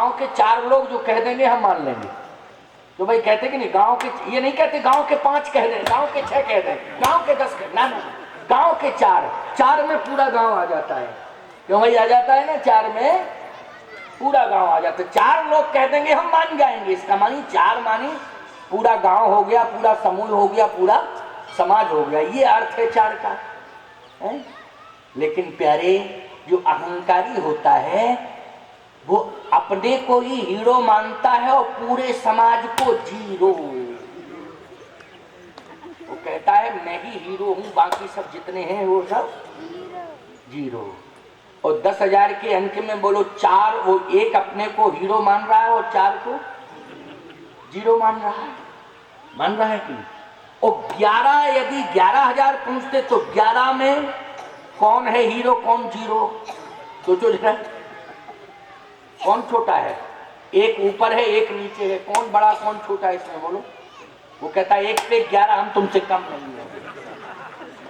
गांव के 4 लोग जो कह देंगे हम मान लेंगे। तो भाई कहते कि नहीं, गांव के ये नहीं कहते गांव के 5 कह दें, गांव के 6 कह दें, गांव के 10 कह, ना, गांव के 4 में पूरा गांव आ जाता है। क्यों भाई आ जाता है ना, 4 में पूरा गांव आ जाता है। 4 लोग कह देंगे हम मान जाएंगे। इसका मानी 4 मानी पूरा गांव हो गया, पूरा समूह हो गया, पूरा समाज हो गया, ये अर्थ है 4 का है? लेकिन प्यारे, जो अहंकारी होता है वो अपने को ही हीरो मानता है और पूरे समाज को जीरो। वो कहता है मैं ही हीरो हूं, बाकी सब जितने हैं वो सब जीरो। और 10,000 के अंक में बोलो 4, वो एक अपने को हीरो मान रहा है और 4 को जीरो मान रहा है कि? और 11, यदि 11,000 पूछते तो 11 में कौन है हीरो कौन जीरो? सोचो जरा, कौन छोटा है? एक ऊपर है एक नीचे है, कौन बड़ा कौन छोटा है इसमें बोलो? वो कहता है 1 पे 11 हम तुमसे कम नहीं है।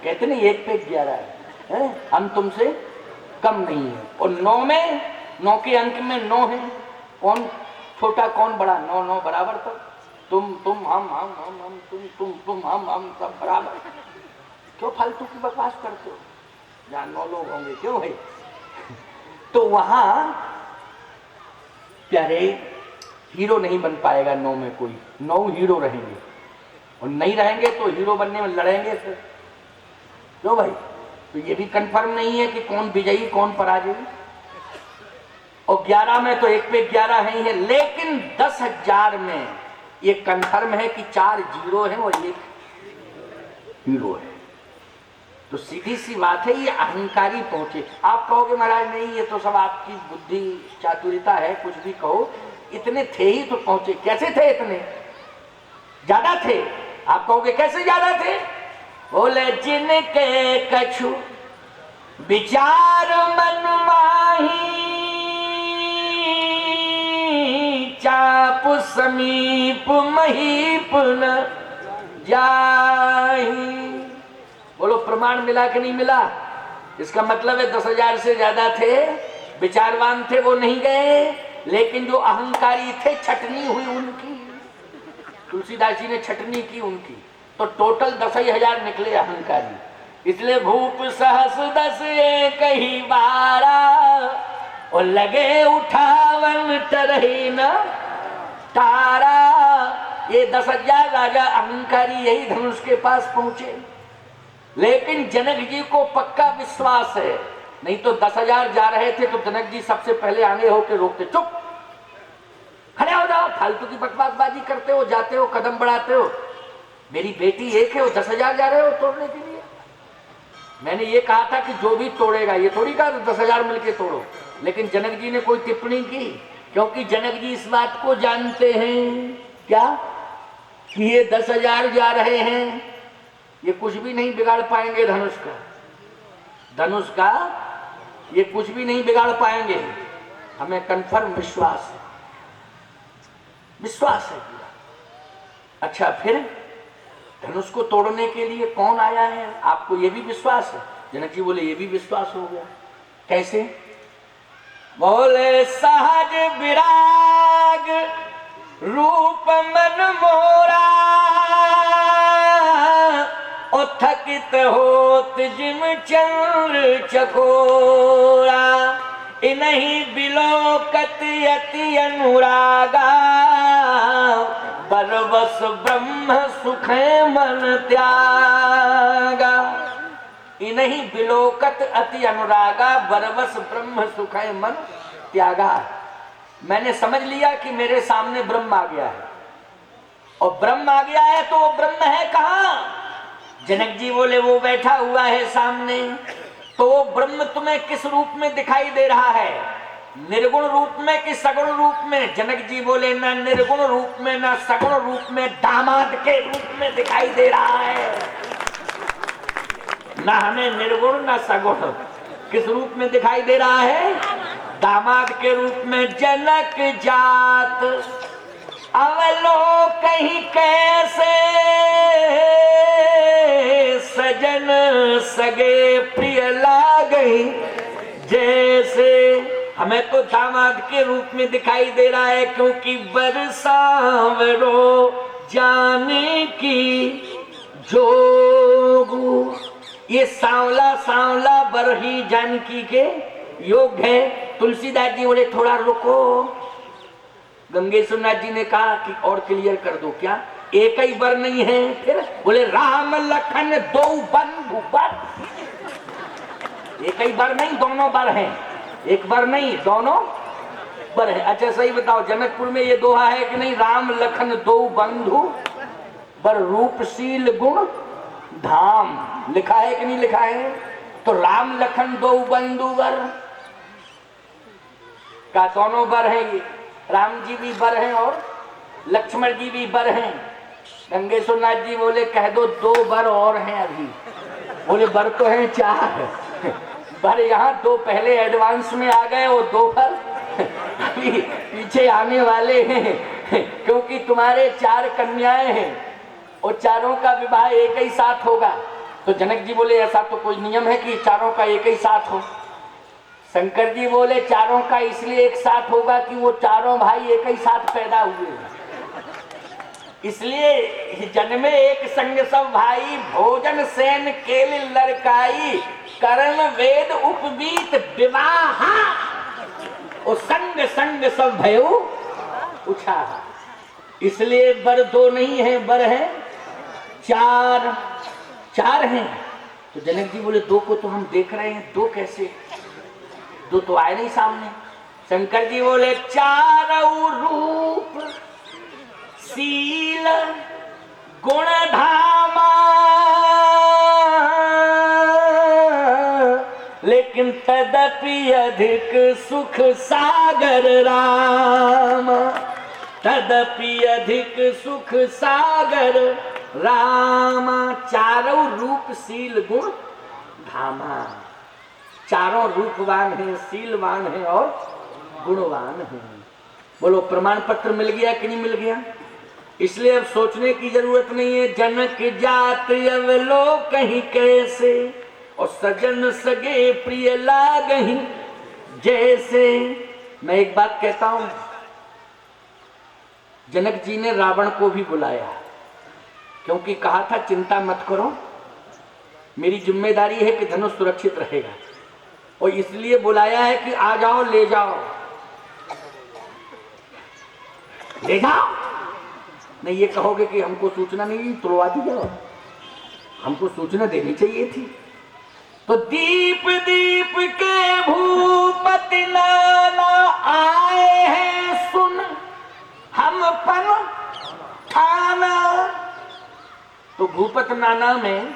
कहते नहीं 1 पे 11 है, हम तुमसे कम नहीं है। और 9 के अंक में 9 है, कौन छोटा कौन बड़ा? 9 बराबर। तो तुम हम तुम हम सब बराबर। क्यों फालतू की बकवास करते हो? जहाँ 9 लोग होंगे क्यों है? तो वहां प्यारे हीरो नहीं बन पाएगा 9 में कोई। 9 हीरो रहेंगे और नहीं रहेंगे तो हीरो बनने में लड़ेंगे फिर। क्यों भाई? तो ये भी कंफर्म नहीं है कि कौन विजयी कौन पराजयी। और 11 में तो 1 पे 11 है ही है, लेकिन 10,000 में ये कंफर्म है कि 4 जीरो हैं और 1 हीरो है। तो सीधी सी बात है, ये अहंकारी पहुंचे। आप कहोगे महाराज नहीं, ये तो सब आपकी बुद्धि चातुरिता है, कुछ भी कहो, इतने थे ही तो पहुंचे। कैसे थे? इतने ज्यादा थे। आप कहोगे कैसे ज्यादा थे? बोले जिनके कछु विचार मन माही, चाप समीप महीप न जाही। बोलो प्रमाण मिला कि नहीं मिला? इसका मतलब है 10,000 से ज्यादा थे, विचारवान थे, वो नहीं गए। लेकिन जो अहंकारी थे, छटनी हुई उनकी। तुलसीदास जी ने छटनी की उनकी, तो टोटल 10,000 निकले अहंकारी। इसलिए भूप सहस 10 एक ही बारा, और लगे उठावन तरही न तारा। ये 10,000 राजा अहंकारी यही धनुष के पास पहुंचे। लेकिन जनक जी को पक्का विश्वास है, नहीं तो 10,000 जा रहे थे तो जनक जी सबसे पहले आगे होकर रोकते, चुप खड़े हो जाओ, फालतू की बकवासबाजी करते हो, जाते हो, कदम बढ़ाते हो। मेरी बेटी एक है, वो 10,000 जा रहे हो तोड़ने के लिए। मैंने ये कहा था कि जो भी तोड़ेगा, ये थोड़ी कहा 10,000 मिलके तोड़ो। लेकिन जनक जी ने कोई टिप्पणी की, क्योंकि जनक जी इस बात को जानते हैं क्या, कि ये 10,000 जा रहे हैं, ये कुछ भी नहीं बिगाड़ पाएंगे धनुष का ये कुछ भी नहीं बिगाड़ पाएंगे। हमें कंफर्म विश्वास है पूरा। अच्छा, फिर धनुष को तोड़ने के लिए कौन आया है? आपको ये भी विश्वास है? जनक जी बोले ये भी विश्वास हो गया। कैसे? बोले सहज विराग रूप मन मोरा, और थकित होत जिम चंद्र चकोरा। इन्हीं बिलोकत यति अनुरागा, बरबस ब्रह्म सुख मन त्यागा। इन्हीं बिलोकत अति अनुरागा, बरबस ब्रह्म सुख मन त्यागा। मैंने समझ लिया कि मेरे सामने ब्रह्म आ गया है, और ब्रह्म आ गया है तो वो ब्रह्म है कहाँ? जनक जी बोले वो बैठा हुआ है सामने। तो वो ब्रह्म तुम्हें किस रूप में दिखाई दे रहा है? निर्गुण रूप में कि सगुण रूप में? जनक जी बोले ना निर्गुण रूप में ना सगुण रूप में, दामाद के रूप में दिखाई दे रहा है। ना हमें निर्गुण ना सगुण, किस रूप में दिखाई दे रहा है? दामाद के रूप में। जनक जात अवलोकहि कैसे, सजन सगे प्रिय लागहि जैसे। हमें तो दामाद के रूप में दिखाई दे रहा है, क्योंकि बरसावरो जाने की जोगू, ये सांवला सांवला बरही जानकी के योग है। तुलसीदास जी बोले थोड़ा रुको। गंगेश्वर नाथ जी ने कहा कि और क्लियर कर दो, क्या एक ही बर नहीं है? फिर बोले राम लखन दो बंधु बर, एक ही बर नहीं, दोनों बर हैं, एक बर नहीं दोनों बर है। अच्छा सही बताओ, जनकपुर में ये दोहा है कि नहीं? राम लखन दो बंधु बर, रूपशील गुण धाम, लिखा है कि नहीं लिखा है? तो राम लखन दो बंधु बर का दोनों बर है, ये राम जी भी बर हैं और लक्ष्मण जी भी बर हैं। गंगेश्वर नाथ जी बोले कह दो दो बर और हैं अभी। बोले बर तो हैं 4 बर, यहाँ 2 पहले एडवांस में आ गए, वो 2 बर अभी पीछे आने वाले हैं, क्योंकि तुम्हारे 4 कन्याएं हैं और चारों का विवाह एक ही साथ होगा। तो जनक जी बोले ऐसा तो कोई नियम है कि चारों का एक ही साथ हो? शंकर जी बोले चारों का इसलिए एक साथ होगा कि वो चारों भाई एक ही साथ पैदा हुए, इसलिए जन्मे एक संग सब भाई, भोजन सेन केल लड़काई, कर्म वेद उपवीत विवाह, और संग संग सब भयो उछा। इसलिए बर 2 नहीं है, बर है 4 हैं। तो जनक जी बोले 2 को तो हम देख रहे हैं, 2 कैसे? 2 तो आए नहीं सामने। शंकर जी बोले 4 रूप शील गुण धामा, लेकिन तदपि अधिक सुख सागर राम, तदपि अधिक सुख सागर राम। 4 रूपशील गुण धामा, चारों रूपवान हैं, शीलवान हैं और गुणवान हैं। बोलो प्रमाण पत्र मिल गया कि नहीं मिल गया? इसलिए अब सोचने की जरूरत नहीं है। जनक जात अवलोक कहीं कैसे, और सजन सगे प्रिय लागहि जैसे। मैं एक बात कहता हूं, जनक जी ने रावण को भी बुलाया, क्योंकि कहा था चिंता मत करो, मेरी जिम्मेदारी है कि धनुष सुरक्षित रहेगा, और इसलिए बुलाया है कि आ जाओ, ले जाओ, ले जाओ। नहीं ये कहोगे कि हमको सूचना नहीं दी, तुड़वा दी जाओ, हमको सूचना देनी चाहिए थी। तो दीप दीप के भूपति नाना आए हैं, सुन हम पन ठाना। तो भूपत नाना में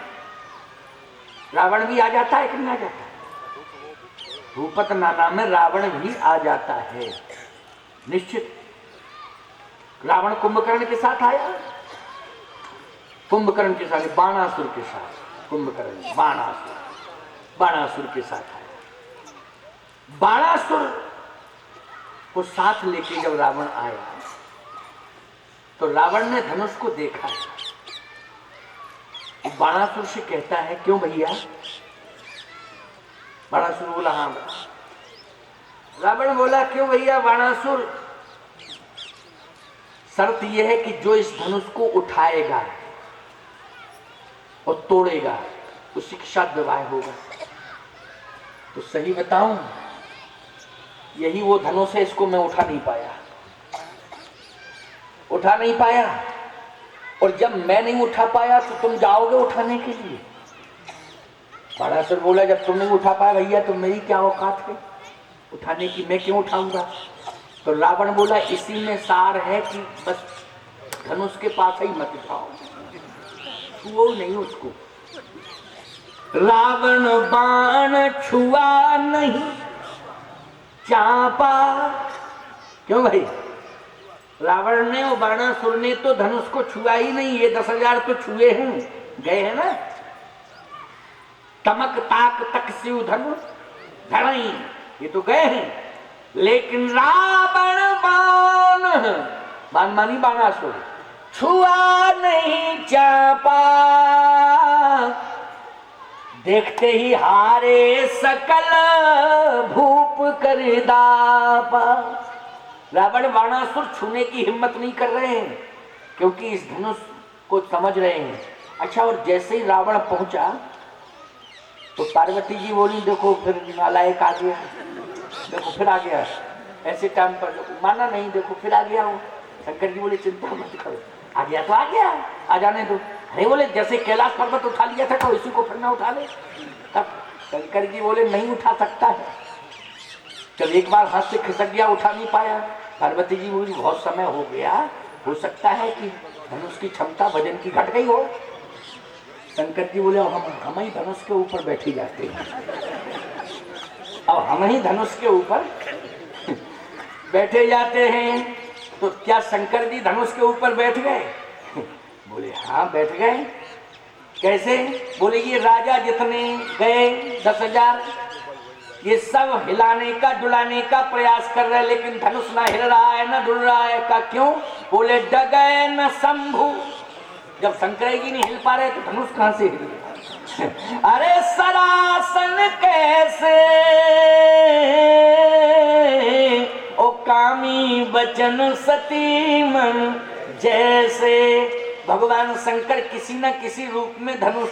रावण भी आ जाता है कि नहीं आ जाता? भूपत नाना में रावण भी आ जाता है निश्चित। रावण कुंभकर्ण के साथ आया, कुंभकर्ण के साथ, बाणासुर के साथ, कुंभकर्ण बाणासुर के साथ आया। बाणासुर को साथ लेके जब रावण आया तो रावण ने धनुष को देखा, बाणासुर से कहता है क्यों भैया? बाणासुर बोला हाँ। रावण बोला क्यों भैया? बाणासुर शर्त यह है कि जो इस धनुष को उठाएगा और तोड़ेगा उसी के साथ विवाह होगा। तो सही बताऊं, यही वो धनुष है, इसको मैं उठा नहीं पाया। और जब मैं नहीं उठा पाया तो तुम जाओगे उठाने के लिए? बाणासुर बोला जब तुम नहीं उठा पाया भैया तो मेरी क्या औकात है उठाने की, मैं क्यों उठाऊंगा? तो रावण बोला इसी में सार है कि बस धनुष के पास ही मत जाओ, छुओ नहीं उसको। रावण बाण छुआ नहीं चापा। क्यों भाई? रावण ने और बाणासुर ने तो धनुष को छुआ ही नहीं, ये 10,000 तो छुए हैं, गए हैं ना। तमक ताक तक शिव धनु धरई, ये तो गए हैं, लेकिन रावण बाण मानी बाणासुर छुआ नहीं चापा। देखते ही हारे सकल भूप कर दापा। रावण बाणासुर छूने की हिम्मत नहीं कर रहे हैं क्योंकि इस धनुष को समझ रहे हैं। अच्छा, और जैसे ही रावण पहुंचा तो पार्वती जी बोली देखो फिर नालायक आ गया, देखो फिर आ गया। ऐसे टाइम पर माना नहीं, देखो फिर आ गया हूँ। शंकर जी बोले चिंता मत करो, आ गया तो आ गया, आ जाने दो। अरे बोले जैसे कैलाश पर्वत उठा लिया था तो इसी को फिर ना उठा ले। तब शंकर जी बोले नहीं उठा सकता है, जब एक बार हाथ से खिसक गया उठा नहीं पाया। पार्वती जी बोली बहुत समय हो गया, हो सकता है कि धनुष की क्षमता वजन की घट गई हो। शंकर जी बोले हम ही धनुष के ऊपर बैठी जाते हैं, अब हम ही धनुष के ऊपर बैठे जाते हैं। तो क्या शंकर जी धनुष के ऊपर बैठ गए? बोले हाँ बैठ गए। कैसे? बोले ये राजा जितने गए 10,000, ये सब हिलाने का डुलाने का प्रयास कर रहे हैं लेकिन धनुष ना हिल रहा है ना डुल रहा है। का क्यों? बोले डगे न शंभु। जब शंकर जी नहीं हिल पा रहे तो धनुष कहां से हिल? अरे सरासन कैसे ओ कामी बचन सती मन जैसे। भगवान शंकर किसी न किसी रूप में धनुष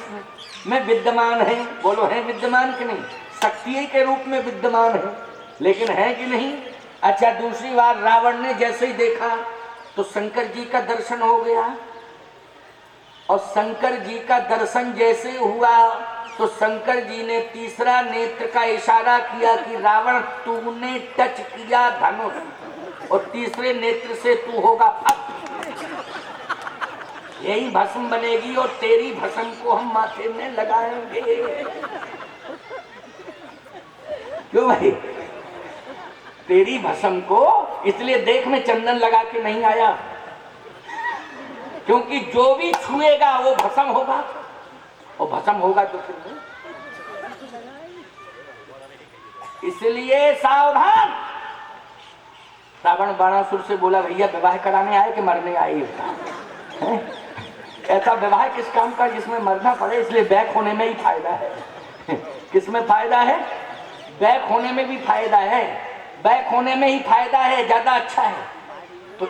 में विद्यमान है। बोलो है विद्यमान कि नहीं? शक्ति के रूप में विद्यमान है, लेकिन है कि नहीं? अच्छा, दूसरी बार रावण ने जैसे ही देखा तो शंकर जी का दर्शन हो गया, और शंकर जी का दर्शन जैसे हुआ तो शंकर जी ने तीसरा नेत्र का इशारा किया कि रावण तूने टच किया धनुष, और तीसरे नेत्र से तू होगा फट, यही भस्म बनेगी और तेरी भस्म को हम माथे में लगाएंगे। क्यों भाई? तेरी भस्म को इसलिए देख में चंदन लगा के नहीं आया, क्योंकि जो भी छुएगा वो भस्म होगा, और भस्म होगा तो फिर इसलिए सावधान। रावण बाणासुर से बोला भैया विवाह कराने आए कि मरने आए? ऐसा विवाह किस काम का जिसमें मरना पड़े, इसलिए बैक होने में ही फायदा है। किसमें फायदा है? बैक होने में भी फायदा है, बैक होने में ही फायदा है, ज्यादा अच्छा है। तो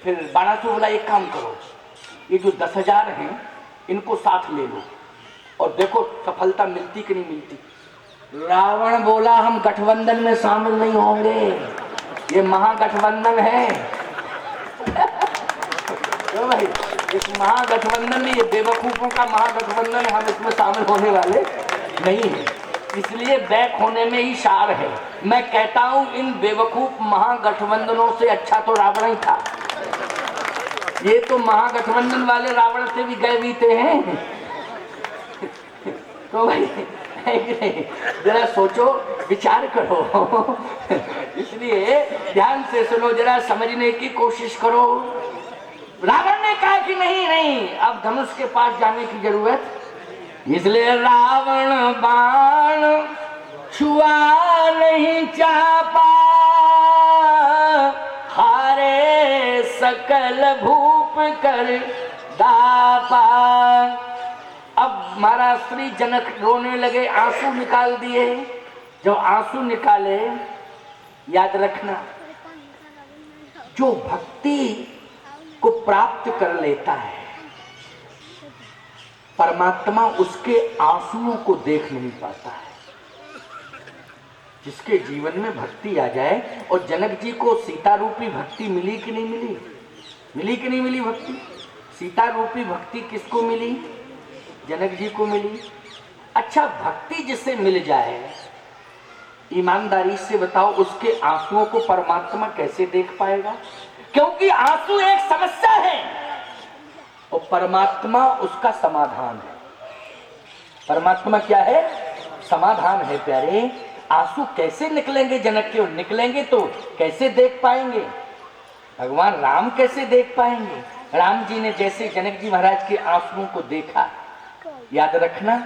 फिर बाणासुर बोला एक काम करो, ये जो 10,000 हैं इनको साथ ले लो और देखो सफलता मिलती कि नहीं मिलती। रावण बोला हम गठबंधन में शामिल नहीं होंगे, ये महागठबंधन है। तो भाई इस महागठबंधन में, ये बेवकूफों का महागठबंधन है, हम इसमें शामिल होने वाले नहीं है, इसलिए बैक होने में ही सार है। मैं कहता हूं इन बेवकूफ महागठबंधनों से अच्छा तो रावण ही था। ये तो महागठबंधन वाले रावण से भी गए बीते हैं। तो भाई जरा सोचो विचार करो, इसलिए ध्यान से सुनो, जरा समझने की कोशिश करो। रावण ने कहा कि नहीं नहीं, अब धनुष के पास जाने की जरूरत, इसलिए रावण बाण छुआ नहीं चापा, हारे सकल भूप कर दापा। अब महाराज श्री जनक रोने लगे, आंसू निकाल दिए। जब आंसू निकाले, याद रखना जो भक्ति को प्राप्त कर लेता है परमात्मा उसके आंसुओं को देख नहीं पाता है। जिसके जीवन में भक्ति आ जाए, और जनक जी को सीता रूपी भक्ति मिली कि नहीं मिली? मिली कि नहीं मिली भक्ति? सीता रूपी भक्ति किसको मिली? जनक जी को मिली। अच्छा, भक्ति जिसे मिल जाए, ईमानदारी से बताओ उसके आंसुओं को परमात्मा कैसे देख पाएगा? क्योंकि आंसू एक समस्या है और परमात्मा उसका समाधान है। परमात्मा क्या है? समाधान है प्यारे। आंसू कैसे निकलेंगे जनक के? निकलेंगे तो कैसे देख पाएंगे? भगवान राम कैसे देख पाएंगे? राम जी ने जैसे जनक जी महाराज के आंसुओं को देखा, याद रखना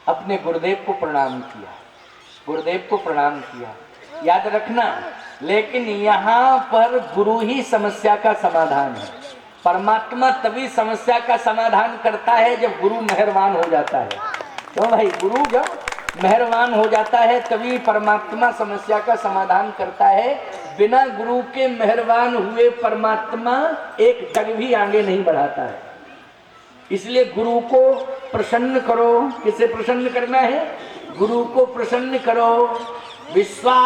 अपने गुरुदेव को प्रणाम किया, गुरुदेव को प्रणाम किया, याद रखना। लेकिन यहाँ पर गुरु ही समस्या का समाधान है। परमात्मा तभी समस्या का समाधान करता है जब गुरु मेहरबान हो जाता है। तो भाई गुरु जब मेहरबान हो जाता है तभी परमात्मा समस्या का समाधान करता है। बिना गुरु के मेहरबान हुए परमात्मा एक डग भी आगे नहीं बढ़ाता है। इसलिए गुरु को प्रसन्न करो। किसे प्रसन्न करना है? गुरु को प्रसन्न करो। विश्वामित्र